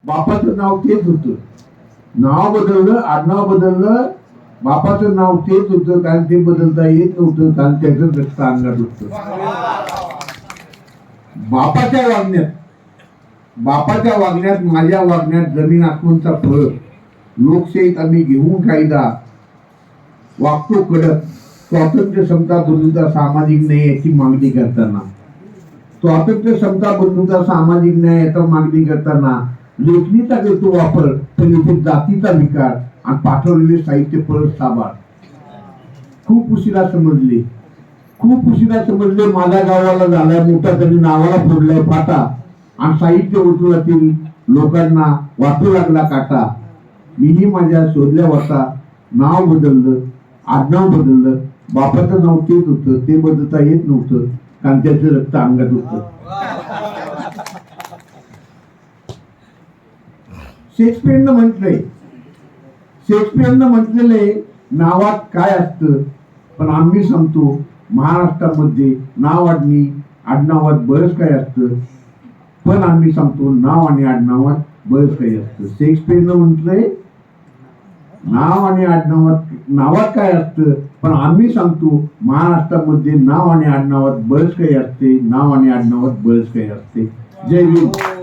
बापाचं नाव तेच होतं, नाव बदललं, आडनाव बदललं, बापाचं नाव तेच होतं, कारण ते बदलता येत नव्हतं, कारण त्याचं रक्त अंगात होतं. बापाच्या वागण्यात माझ्या वागण्यात जमीन आसमानचा फरक. लोकशाहीत आम्ही घेऊन कायदा वागतो कडक, स्वातंत्र्य समता बंधुता सामाजिक न्याय याची मागणी करताना, स्वातंत्र्य समता बंधुता सामाजिक न्याय याचा मागणी करताना लेखणीचा करतो वापर, पण इथे जातीचा विकार आणि पाठवलेले साहित्य परत साभार. खूप उशिरा समजले, खूप उशिरा समजले. माझ्या गावाला झालाय मोठा, त्यांनी नावाला फोडलाय फाटा, आणि साहित्य वर्तुळातील लोकांना वाटू लागला काटा. मीही माझ्या शोधल्या वाटा, नाव बदललं, आडनाव बदललं, बापाचं नाव तेच होतं, ते बदलता येत नव्हतं, कारण त्याचं रक्त अंगात होतं. शेक्सपियरनं म्हटलेले नावात काय असतं, पण आम्ही सांगतो महाराष्ट्रामध्ये नाव आणि आडनावात बरंच काय असतं, पण आम्ही सांगतो नाव आणि आडनावात बरंच काही असतं. शेक्सपियरनं म्हटलंय नाव आणि नावात काय असतं, पण आम्ही सांगतो महाराष्ट्रामध्ये नाव आणि आडनावात बरंच काही असते, नाव आणि आडनावात बरंच काही असते. जय हिंद.